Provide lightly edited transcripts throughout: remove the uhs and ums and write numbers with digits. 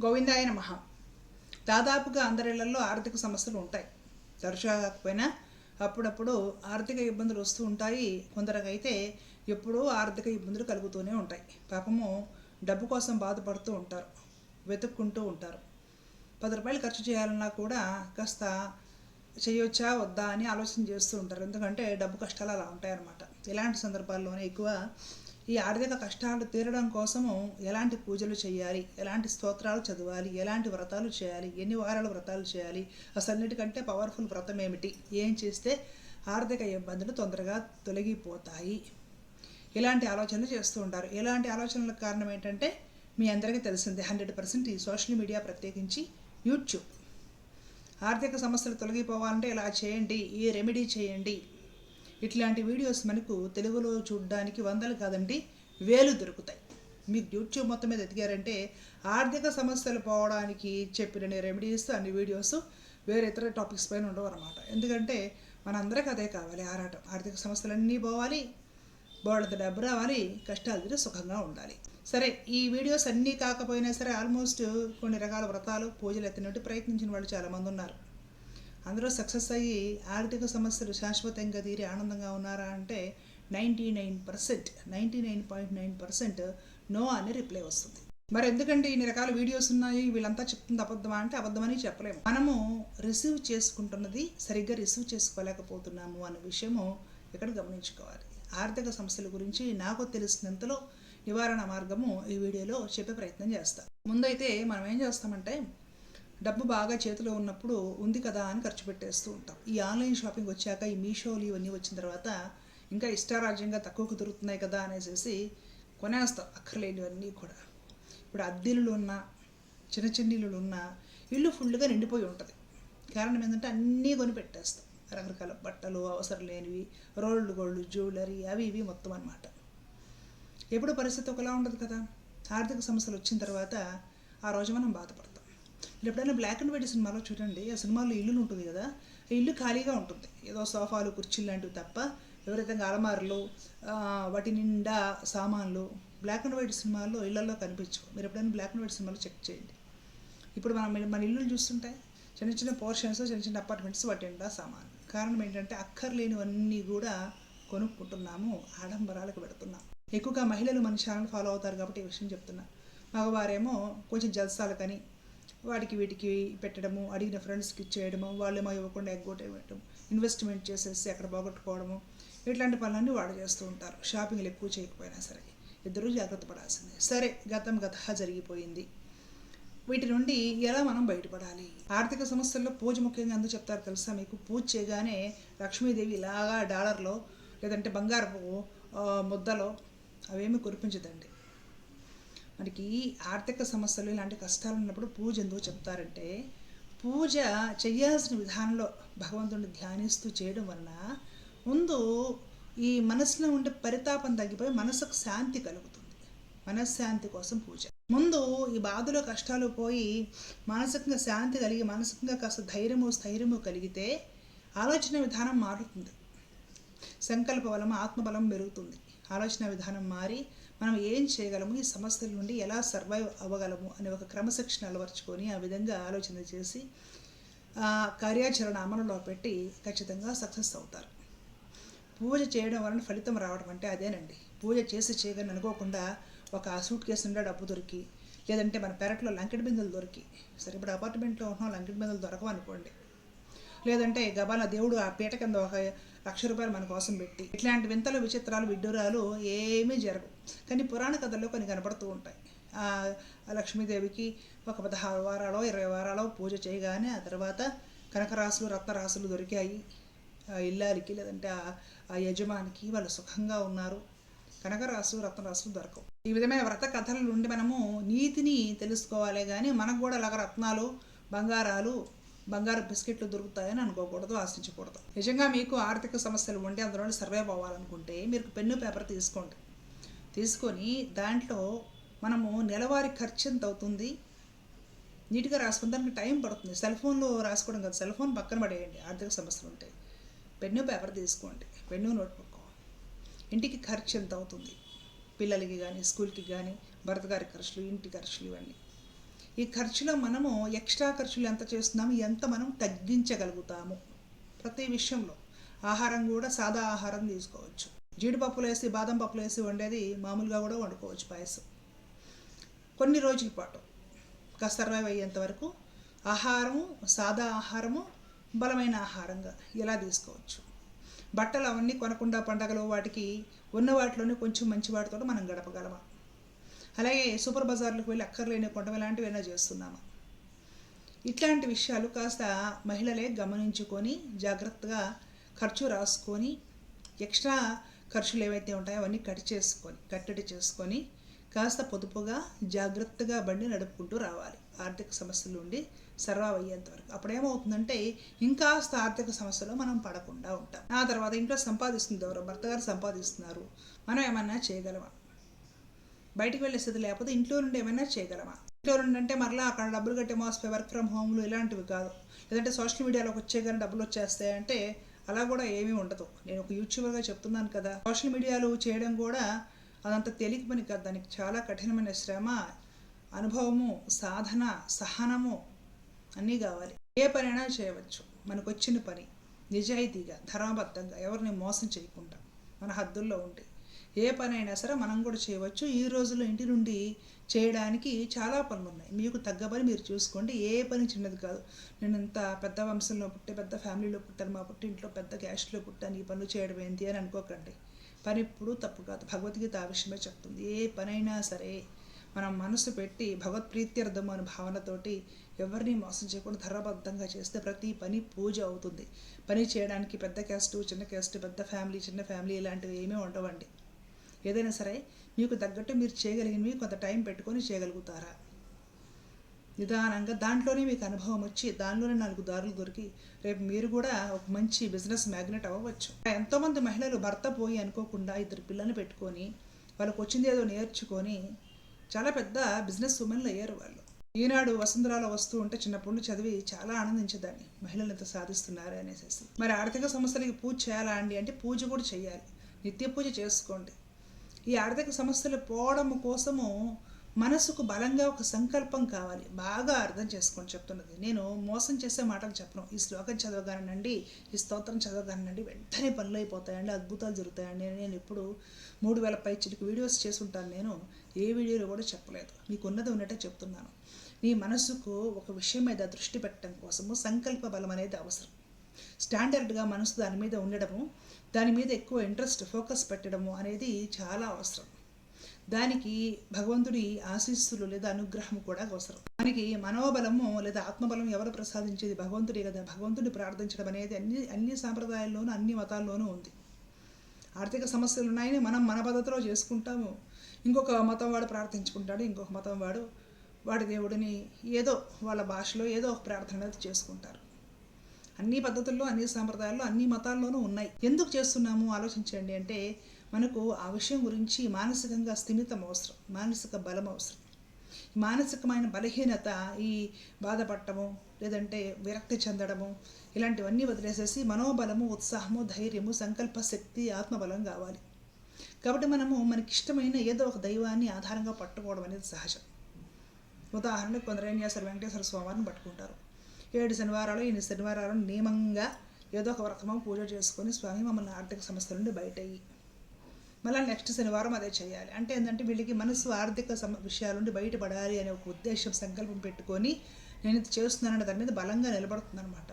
గోవిందాయ నమః. దాదాపుగా అందరిళ్లలో ఆర్థిక సమస్యలు ఉంటాయి. తరచుగా కాకపోయినా అప్పుడప్పుడు ఆర్థిక ఇబ్బందులు వస్తూ ఉంటాయి. కొందరికైతే ఎప్పుడూ ఆర్థిక ఇబ్బందులు కలుగుతూనే ఉంటాయి. పాపము డబ్బు కోసం బాధపడుతూ ఉంటారు, వెతుక్కుంటూ ఉంటారు. 10 రూపాయలు ఖర్చు చేయాలన్నా కూడా కాస్త చేయొచ్చా వద్దా అని ఆలోచన చేస్తూ ఉంటారు. ఎందుకంటే డబ్బు కష్టాలు అలా ఉంటాయన్నమాట. ఇలాంటి సందర్భాల్లోనే ఎక్కువ ఈ ఆర్థిక కష్టాలు తీరడం కోసము ఎలాంటి పూజలు చేయాలి, ఎలాంటి స్తోత్రాలు చదవాలి, ఎలాంటి వ్రతాలు చేయాలి, ఎన్ని వారాల వ్రతాలు చేయాలి, అసన్నిటికంటే పవర్ఫుల్ వ్రతం ఏమిటి, ఏం చేస్తే ఆర్థిక ఇబ్బందులు తొందరగా తొలగిపోతాయి, ఇలాంటి ఆలోచనలు చేస్తూ ఉంటారు. ఇలాంటి ఆలోచనలకు కారణం ఏంటంటే మీ అందరికీ తెలిసిందే 100% ఈ సోషల్ మీడియా, ప్రత్యేకించి యూట్యూబ్. ఆర్థిక సమస్యలు తొలగిపోవాలంటే ఇలా చేయండి, ఈ రెమెడీ చేయండి, ఇట్లాంటి వీడియోస్ మనకు తెలుగులో చూడడానికి వందలు కాదండి వేలు దొరుకుతాయి. మీకు యూట్యూబ్ మొత్తం మీద ఎదిగారంటే ఆర్థిక సమస్యలు పోవడానికి చెప్పిన రెమెడీస్ అన్ని వీడియోస్ వేరే ఇతర టాపిక్స్ పైన ఉండవు అనమాట. ఎందుకంటే మనందరికీ అదే కావాలి, ఆరాటం. ఆర్థిక సమస్యలన్నీ పోవాలి, బోళ్ళంత డబ్బు రావాలి, కష్టాలు తీరి సుఖంగా ఉండాలి. సరే, ఈ వీడియోస్ అన్నీ కాకపోయినా సరే ఆల్మోస్ట్ కొన్ని రకాల వ్రతాలు, పూజలు ఎత్తినట్టు ప్రయత్నించిన వాళ్ళు చాలామంది ఉన్నారు. అందరూ సక్సెస్ అయ్యి ఆర్థిక సమస్యలు శాశ్వతంగా తీరి ఆనందంగా ఉన్నారా అంటే 99.9% నో అని రిప్లై వస్తుంది. మరి ఎందుకంటే ఇన్ని రకాల వీడియోస్ ఉన్నాయి, వీళ్ళంతా చెప్తుంది అబద్ధమా అంటే అబద్ధమని చెప్పలేము. మనము రిసీవ్ చేసుకుంటున్నది సరిగ్గా రిసీవ్ చేసుకోలేకపోతున్నాము అన్న విషయము ఇక్కడ గమనించుకోవాలి. ఆర్థిక సమస్యల గురించి నాకు తెలిసినంతలో నివారణ మార్గము ఈ వీడియోలో చెప్పే ప్రయత్నం చేస్తాం. ముందైతే మనం ఏం చేస్తామంటే డబ్బు బాగా చేతిలో ఉన్నప్పుడు ఉంది కదా అని ఖర్చు పెట్టేస్తూ ఉంటాం. ఈ ఆన్లైన్ షాపింగ్ వచ్చాక, ఈ మీషోలు ఇవన్నీ వచ్చిన తర్వాత ఇంకా ఇష్టారాజ్యంగా తక్కువకు దొరుకుతున్నాయి కదా అనేసి కొనేస్తాం అక్కర్లేనివన్నీ కూడా. ఇప్పుడు అద్దెలు ఉన్న, చిన్న చిన్న ఇల్లులు ఉన్న ఇల్లు ఫుల్గా నిండిపోయి ఉంటుంది. కారణం ఏంటంటే అన్నీ కొని పెట్టేస్తాం. రకరకాల బట్టలు, అవసరం లేనివి, రోళ్ళు గోళ్ళు, జ్యువెలరీ, అవి ఇవి మొత్తం అన్నమాట. ఎప్పుడు పరిస్థితి ఒకలా ఉండదు కదా. ఆర్థిక సమస్యలు వచ్చిన తర్వాత ఆ రోజు మనం బాధపడతాం. ఎప్పుడైనా బ్లాక్ అండ్ వైట్ సినిమాలో చూడండి, ఆ సినిమాలో ఇల్లు ఉంటుంది కదా, ఆ ఇల్లు ఖాళీగా ఉంటుంది, ఏదో సోఫాలు, కుర్చీలు లాంటివి తప్ప విపరీతంగా అలమారులు, వాటి నిండా సామాన్లు బ్లాక్ అండ్ వైట్ సినిమాల్లో ఇళ్లలో కనిపించవు. మీరు ఎప్పుడైనా బ్లాక్ అండ్ వైట్ సినిమాలో చెక్ చేయండి. ఇప్పుడు మన ఇల్లులు చూస్తుంటే చిన్న చిన్న పోర్షన్స్, చిన్న చిన్న అపార్ట్మెంట్స్, వాటి నిండా సామాన్లు. కారణం ఏంటంటే అక్కర్లేనివన్నీ కూడా కొనుక్కుంటున్నాము, ఆడంబరాలకు పెడుతున్నాం. ఎక్కువగా మహిళలు మన ఛానల్ ఫాలో అవుతారు కాబట్టి ఈ విషయం చెప్తున్నా. మగవారేమో కొంచెం జల్సాలకని వాటికి వీటికి పెట్టడము, అడిగిన ఫ్రెండ్స్కి ఇచ్చేయడము, వాళ్ళేమో ఇవ్వకుండా ఎగ్గొట్టేయడం, ఇన్వెస్ట్మెంట్ చేసేసి అక్కడ పోగొట్టుకోవడము, ఇట్లాంటి పనులన్నీ వాళ్ళు చేస్తూ ఉంటారు. షాపింగ్లు ఎక్కువ చేయకపోయినా సరే ఇద్దరూ జాగ్రత్త పడాల్సిందే. సరే, గతం జరిగిపోయింది. వీటి నుండి ఎలా మనం బయటపడాలి? ఆర్థిక సమస్యల్లో పూజ ముఖ్యంగా ఎందుకు చెప్తారు తెలుసా మీకు? పూజ చేయగానే లక్ష్మీదేవి ఇలాగా డాలర్లో లేదంటే బంగారపు ముద్దలో అవేమి కురిపించదండి. మనకి ఆర్థిక సమస్యలు, ఇలాంటి కష్టాలు ఉన్నప్పుడు పూజ ఎందుకు చెప్తారంటే, పూజ చేయాల్సిన విధానంలో భగవంతుడిని ధ్యానిస్తూ చేయడం వలన ముందు ఈ మనసులో ఉండే పరితాపం తగ్గిపోయి మనసుకు శాంతి కలుగుతుంది. మనశ్శాంతి కోసం పూజ. ముందు ఈ బాధలు, కష్టాలు పోయి మానసికంగా శాంతి కలిగి, మానసికంగా కాస్త స్థైర్యము కలిగితే ఆలోచన విధానం మారుతుంది. సంకల్ప బలం, ఆత్మబలం పెరుగుతుంది. ఆలోచన విధానం మారి మనం ఏం చేయగలము, ఈ సమస్యల నుండి ఎలా సర్వైవ్ అవ్వగలము అనే ఒక క్రమశిక్షణ అలవర్చుకొని ఆ విధంగా ఆలోచన చేసి కార్యాచరణ అమలులో పెట్టి ఖచ్చితంగా సక్సెస్ అవుతారు. పూజ చేయడం వలన ఫలితం రావడం అంటే అదేనండి. పూజ చేసి చేయగానే అనుకోకుండా ఒక సూట్ కేసు నిండా డబ్బు దొరికి, లేదంటే మన పెరట్లో లంకెట్ బిందెలు దొరికి, సరే ఇప్పుడు అపార్ట్మెంట్లో ఉన్నాం, లంకెట్ బిందెలు దొరకవు అనుకోండి, లేదంటే గబాల దేవుడు ఆ పీట కింద ఒక ₹1,00,000 మన కోసం పెట్టి, ఇట్లాంటి వింతలు, విచిత్రాలు, విడ్డూరాలు ఏమీ జరగవు. కానీ పురాణ కథల్లో కొన్ని కనపడుతూ ఉంటాయి. ఆ లక్ష్మీదేవికి ఒక 16 వారాలో 20 వారాలో పూజ చేయగానే ఆ తర్వాత కనకరాశులు, రత్నరాశులు దొరికాయి ఆ ఇల్లాలికి, లేదంటే ఆ యజమానికి, వాళ్ళు సుఖంగా ఉన్నారు. కనకరాశులు, రత్నరాశులు దొరకవు. ఈ విధమైన వ్రత కథల నుండి మనము నీతిని తెలుసుకోవాలి, కానీ మనకు కూడా అలాగ రత్నాలు, బంగారు బిస్కెట్లు దొరుకుతాయని అనుకోకూడదు, ఆశించకూడదు. నిజంగా మీకు ఆర్థిక సమస్యలు ఉండి అందులో సర్వైవ్ అవ్వాలనుకుంటే మీరు పెన్ను, పేపర్ తీసుకోండి. తీసుకొని దాంట్లో మనము నెలవారీ ఖర్చు ఎంత అవుతుంది నీట్గా రాసుకుని, దానికి టైం పడుతుంది. సెల్ ఫోన్లో రాసుకోవడం కాదు, సెల్ ఫోన్ పక్కన పడేయండి. ఆర్థిక సమస్యలు ఉంటాయి, పెన్ను, పేపర్ తీసుకోండి, పెన్ను, నోట్బుక్. ఇంటికి ఖర్చు ఎంత అవుతుంది, పిల్లలకి కానీ, స్కూల్కి కానీ, భర్త గారి ఖర్చులు, ఇంటి ఖర్చులు, ఇవన్నీ ఈ ఖర్చులో మనము ఎక్స్ట్రా ఖర్చులు ఎంత చేస్తున్నాము, ఎంత మనం తగ్గించగలుగుతాము. ప్రతి విషయంలో ఆహారం కూడా సాదా ఆహారం తీసుకోవచ్చు. జీడిపప్పులు వేసి బాదం పప్పులు వేసి వండేది మామూలుగా కూడా వండుకోవచ్చు పాయసం. కొన్ని రోజుల పాటు సర్వైవ్ అయ్యేంత వరకు ఆహారము, సాదా ఆహారము బలమైన ఆహారంగా ఎలా తీసుకోవచ్చు. బట్టలు అవన్నీ కొనకుండా పండగలు వాటికి ఉన్న వాటిలోనే కొంచెం మంచి వాటితో మనం గడపగలమా. అలాగే సూపర్ బజార్లకు వెళ్ళి అక్కర్లేని కొనడం ఇలాంటివి ఏమైనా చేస్తున్నామా. ఇట్లాంటి విషయాలు కాస్త మహిళలే గమనించుకొని జాగ్రత్తగా ఖర్చు రాసుకొని ఎక్స్ట్రా ఖర్చులు ఏవైతే ఉంటాయో అవన్నీ కట్టడి చేసుకొని కాస్త పొదుపుగా జాగ్రత్తగా బండి నడుపుకుంటూ రావాలి ఆర్థిక సమస్యల నుండి సర్వైవ్ అయ్యేంత వరకు. అప్పుడేమవుతుందంటే ఇంకాస్త ఆర్థిక సమస్యలో మనం పడకుండా ఉంటాం. ఆ తర్వాత ఇంట్లో సంపాదిస్తుంది ఎవరో, భర్త గారు సంపాదిస్తున్నారు, మనం ఏమన్నా చేయగలమా. బయటికి వెళ్ళే స్థితి లేకపోతే ఇంట్లో నుండి ఏమైనా చేయగలమా. ఇంట్లో నుండి అంటే మరలా అక్కడ డబ్బులు కట్టే మోసపోయి వర్క్ ఫ్రమ్ హోమ్లు ఇలాంటివి కాదు. లేదంటే సోషల్ మీడియాలోకి వచ్చే కానీ డబ్బులు వచ్చేస్తాయంటే అలా కూడా ఏమీ ఉండదు. నేను ఒక యూట్యూబర్గా చెప్తున్నాను కదా, సోషల్ మీడియాలు చేయడం కూడా అదంత తేలిక పని కాదు. దానికి చాలా కఠినమైన శ్రమ, అనుభవము, సాధన, సహనము అన్నీ కావాలి. ఏ పనైనా చేయవచ్చు. మనకు వచ్చిన పని నిజాయితీగా, ధర్మబద్ధంగా, ఎవరిని మోసం చేయకుండా మన హద్దుల్లో ఉండి ఏ పని అయినా సరే మనం కూడా చేయవచ్చు. ఈ రోజుల్లో ఇంటి నుండి చేయడానికి చాలా పనులు ఉన్నాయి. మీకు తగ్గ పని మీరు చూసుకోండి. ఏ పని చిన్నది కాదు. నేను ఇంత పెద్ద వంశంలో పుట్టి పెద్ద ఫ్యామిలీలో పుట్టాను, మా పుట్టింట్లో పెద్ద క్యాస్ట్లో పుట్టాను, ఈ పనులు చేయడం ఏంటి అని అనుకోకండి. పని ఎప్పుడూ తప్పు కాదు. భగవద్గీత ఆ విషయమే చెప్తుంది. ఏ పనైనా సరే మనం మనసు పెట్టి భగవత్ప్రీత్యర్థం అనే భావనతోటి ఎవరిని మోసం చేయకుండా ధర్మబద్ధంగా చేస్తే ప్రతి పని పూజ అవుతుంది. పని చేయడానికి పెద్ద క్యాస్ట్, చిన్న క్యాస్ట్, పెద్ద ఫ్యామిలీ, చిన్న ఫ్యామిలీ ఇలాంటివి ఏమీ ఉండవండి. ఏదైనా సరే మీకు తగ్గట్టు మీరు చేయగలిగినవి కొంత టైం పెట్టుకొని చేయగలుగుతారా. నిదానంగా దాంట్లోనే మీకు అనుభవం వచ్చి దానిలోనే 4 దారులు దొరికి రేపు మీరు కూడా ఒక మంచి బిజినెస్ మ్యాగ్నెట్ అవ్వవచ్చు. ఎంతోమంది మహిళలు భర్త పోయి అనుకోకుండా 2 పిల్లల్ని పెట్టుకొని వాళ్ళకు వచ్చింది ఏదో నేర్చుకొని చాలా పెద్ద బిజినెస్ ఉమెన్లు అయ్యారు వాళ్ళు. ఈనాడు వసుంధరాలో వస్తూ ఉంటే చిన్నప్పుడు చదివి చాలా ఆనందించేదాన్ని, మహిళలు ఎంత సాధిస్తున్నారు అనేసి. మరి ఆర్థిక సమస్యలకి పూజ చేయాలా అండి అంటే పూజ కూడా చేయాలి. నిత్య పూజ చేసుకోండి. ఈ ఆర్థిక సమస్యలు పోవడం కోసము మనసుకు బలంగా ఒక సంకల్పం కావాలి. బాగా అర్థం చేసుకొని చెప్తున్నది. నేను మోసం చేసే మాటలు చెప్పను. ఈ శ్లోకం చదవగానండి, ఈ స్తోత్రం చదవగానండి వెంటనే పనులు అయిపోతాయండి, అద్భుతాలు జరుగుతాయండి. నేను ఇప్పుడు 3000 పైచిలకు వీడియోస్ చేసుంటాను. నేను ఏ వీడియోలో కూడా చెప్పలేదు. మీకు ఉన్నది ఉన్నట్టే చెప్తున్నాను. నీ మనసుకు ఒక విషయం మీద దృష్టి పెట్టడం కోసము సంకల్ప బలం అనేది అవసరం. స్టాండర్డ్గా మనసు దాని మీద ఉండడము, దాని మీద ఎక్కువ ఇంట్రెస్ట్, ఫోకస్ పెట్టడము అనేది చాలా అవసరం. దానికి భగవంతుడి ఆశీస్సులు లేదా అనుగ్రహం కూడా అవసరం. మనకి మనోబలము లేదా ఆత్మబలం ఎవరు ప్రసాదించేది? భగవంతుడే కదా. భగవంతుడిని ప్రార్థించడం అనేది అన్ని సాంప్రదాయాల్లోనూ అన్ని మతాల్లోనూ ఉంది. ఆర్థిక సమస్యలు ఉన్నాయని మనం మన పద్ధతిలో చేసుకుంటాము. ఇంకొక మతం వాడు ప్రార్థించుకుంటాడు, ఇంకొక మతం వాడి దేవుడిని ఏదో వాళ్ళ భాషలో ఏదో ఒక ప్రార్థన అనేది చేసుకుంటారు. అన్ని పద్ధతుల్లో, అన్ని సాంప్రదాయాల్లో, అన్ని మతాల్లోనూ ఉన్నాయి. ఎందుకు చేస్తున్నాము ఆలోచించండి. అంటే మనకు ఆ విషయం గురించి మానసికంగా స్థిమితం అవసరం, మానసిక బలం అవసరం. మానసికమైన బలహీనత, ఈ బాధపడటము లేదంటే విరక్తి చెందడము ఇలాంటివన్నీ వదిలేసేసి మనోబలము, ఉత్సాహము, ధైర్యము, సంకల్ప శక్తి, ఆత్మబలం కావాలి. కాబట్టి మనము మనకిష్టమైన ఏదో ఒక దైవాన్ని ఆధారంగా పట్టుకోవడం అనేది సహజం. ఉదాహరణకు కొందరు ఏం చేస్తారు, వెంకటేశ్వర స్వామిని పట్టుకుంటారు. 7 శనివారాలు 8 శనివారాలు నియమంగా ఏదో ఒక వ్రతమో పూజ చేసుకొని స్వామి మమ్మల్ని ఆర్థిక సమస్యల నుండి బయటయ్యి మళ్ళీ నెక్స్ట్ శనివారం అదే చేయాలి. అంటే ఏంటంటే వీళ్ళకి మనసు ఆర్థిక విషయాల నుండి బయటపడాలి అనే ఒక ఉద్దేశం, సంకల్పం పెట్టుకొని నేను ఇది చేస్తున్నానని దాని మీద బలంగా నిలబడుతుందనమాట.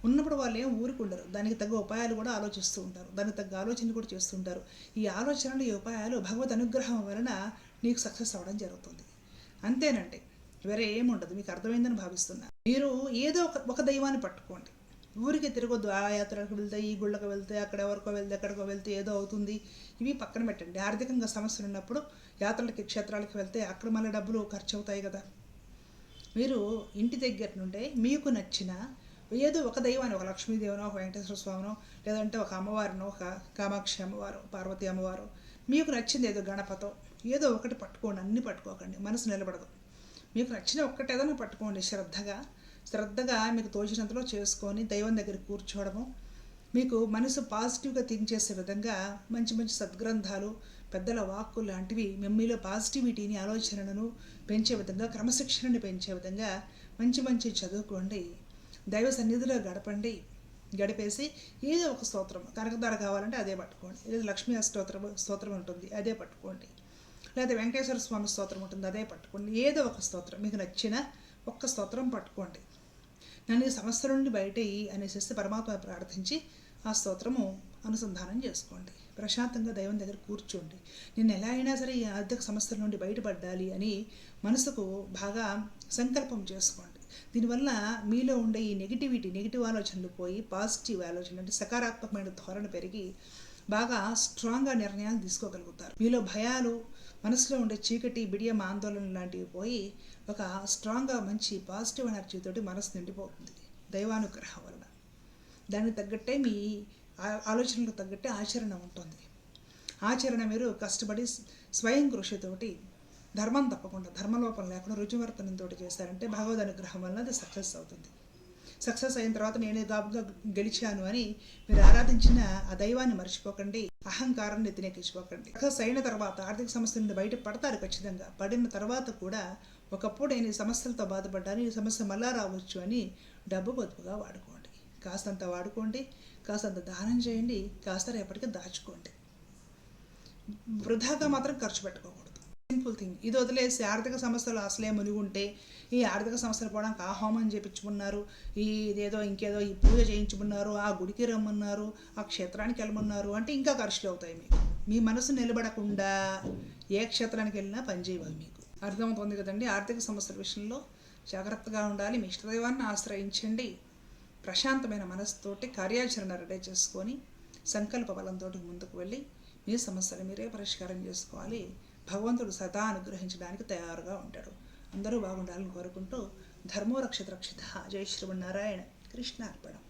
ఉన్నప్పుడు వాళ్ళు ఏం ఊరుకుండరు. దానికి తగ్గ ఉపాయాలు కూడా ఆలోచిస్తూ ఉంటారు, దానికి తగ్గ ఆలోచన కూడా చేస్తుంటారు. ఈ ఆలోచనలు, ఈ ఉపాయాలు భగవద్ అనుగ్రహం వలన నీకు సక్సెస్ అవ్వడం జరుగుతుంది. అంతేనండి, వేరే ఏముండదు. మీకు అర్థమైందని భావిస్తున్నా. మీరు ఏదో ఒక దైవాన్ని పట్టుకోండి. ఊరికి తిరగొద్దు. ఆ యాత్రకు వెళ్తే, ఈ గుళ్ళకు వెళ్తే, అక్కడ ఎవరికో వెళ్తే, ఎక్కడికో వెళ్తే ఏదో అవుతుంది, ఇవి పక్కన పెట్టండి. ఆర్థికంగా సమస్యలు ఉన్నప్పుడు యాత్రలకి, క్షేత్రాలకి వెళ్తే అక్కడ మళ్ళీ డబ్బులు ఖర్చు అవుతాయి కదా. మీరు ఇంటి దగ్గర నుండే మీకు నచ్చిన ఏదో ఒక దైవాన్ని, ఒక లక్ష్మీదేవనో, ఒక వెంకటేశ్వర స్వామినో, లేదంటే ఒక అమ్మవారినో, ఒక కామాక్షి అమ్మవారు, పార్వతీ అమ్మవారు, మీకు నచ్చింది ఏదో గణపతో ఏదో ఒకటి పట్టుకోండి. అన్నీ పట్టుకోకండి, మనసు నిలబడదు. మీకు నచ్చిన ఒక్కటి ఏదైనా పట్టుకోండి. శ్రద్ధగా మీకు తోచినంతలో చేసుకొని దైవం దగ్గర కూర్చోవడము, మీకు మనసు పాజిటివ్గా థింక్ చేసే విధంగా మంచి మంచి సద్గ్రంథాలు, పెద్దల వాక్కు లాంటివి మీలో పాజిటివిటీని, ఆలోచనలను పెంచే విధంగా, క్రమశిక్షణని పెంచే విధంగా మంచి మంచి చదువుకోండి. దైవ సన్నిధిలో గడిపేసి ఏదో ఒక స్తోత్రం, కనకధార కావాలంటే అదే పట్టుకోండి, లేదా లక్ష్మీ స్తోత్రం ఉంటుంది అదే పట్టుకోండి, లేదా వెంకటేశ్వర స్వామి స్తోత్రం ఉంటుంది అదే పట్టుకోండి. ఏదో ఒక స్తోత్రం మీకు నచ్చిన ఒక్క స్తోత్రం పట్టుకోండి. నన్ను ఈ సమస్య నుండి బయట అనేసి పరమాత్మ ప్రార్థించి ఆ స్తోత్రము అనుసంధానం చేసుకోండి. ప్రశాంతంగా దైవం దగ్గర కూర్చోండి. నేను ఎలా అయినా సరే ఈ ఆర్థిక సమస్యల నుండి బయటపడాలి అని మనసుకు బాగా సంకల్పం చేసుకోండి. దీనివల్ల మీలో ఉండే ఈ నెగిటివ్ ఆలోచనలు పోయి పాజిటివ్ ఆలోచన అంటే సకారాత్మకమైన ధోరణి పెరిగి బాగా స్ట్రాంగ్గా నిర్ణయాలు తీసుకోగలుగుతారు. మీలో భయాలు, మనసులో ఉండే చీకటి, బిడియం, ఆందోళన లాంటివి పోయి ఒక స్ట్రాంగ్గా మంచి పాజిటివ్ ఎనర్జీతోటి మనసు నిండిపోతుంది దైవానుగ్రహం వలన. దానికి తగ్గట్టే మీ ఆలోచనలకు తగ్గట్టే ఆచరణ ఉంటుంది. ఆచరణ మీరు కష్టపడి స్వయం కృషితోటి ధర్మం తప్పకుండా, ధర్మలోపం లేకుండా రుచివర్తనంతో చేశారంటే భగవద్ అనుగ్రహం వలన అది సక్సెస్ అవుతుంది. సక్సెస్ అయిన తర్వాత నేనే గాబుగా గెలిచాను అని మీరు ఆరాధించిన ఆ దైవాన్ని మర్చిపోకండి, అహంకారాన్ని వ్యతిరేకించుకోకండి. సక్సెస్ అయిన తర్వాత ఆర్థిక సమస్య నుండి బయట పడతారు ఖచ్చితంగా. పడిన తర్వాత కూడా ఒకప్పుడు నేను ఈ సమస్యలతో బాధపడ్డాను, ఈ సమస్య మళ్ళా రావచ్చు అని డబ్బు పొదుపుగా వాడుకోండి. కాస్తంత వాడుకోండి, కాస్తంత దానం చేయండి, కాస్త రేపటికి దాచుకోండి. వృధాగా మాత్రం ఖర్చు పెట్టుకోకూడదు. Simple thing. ఇది వదిలేసి ఆర్థిక సమస్యలు అసలే మునిగుంటే ఈ ఆర్థిక సమస్యలు పోవడానికి ఆ హోమం చేయించుకున్నారు, ఇదేదో ఇంకేదో ఈ పూజ చేయించుకున్నారు, ఆ గుడికి రమ్మన్నారు, ఆ క్షేత్రానికి వెళ్ళమన్నారు అంటే ఇంకా ఖర్చులు అవుతాయి మీకు. మీ మనసు నిలబడకుండా ఏ క్షేత్రానికి వెళ్ళినా పనిచేయవు మీకు. అర్థమవుతుంది కదండి. ఆర్థిక సమస్యల విషయంలో జాగ్రత్తగా ఉండాలి. మీ ఇష్టదైవాన్ని ఆశ్రయించండి. ప్రశాంతమైన మనసుతోటి కార్యాచరణ రెడీ చేసుకొని సంకల్ప బలంతో ముందుకు వెళ్ళి మీ సమస్యలు మీరే పరిష్కారం చేసుకోవాలి. భగవంతుడు సదా అనుగ్రహించడానికి తయారుగా ఉంటాడు. అందరూ బాగుండాలని కోరుకుంటూ ధర్మో రక్షిత రక్షిత. జై శ్రీమన్నారాయణ. కృష్ణ అర్పణం.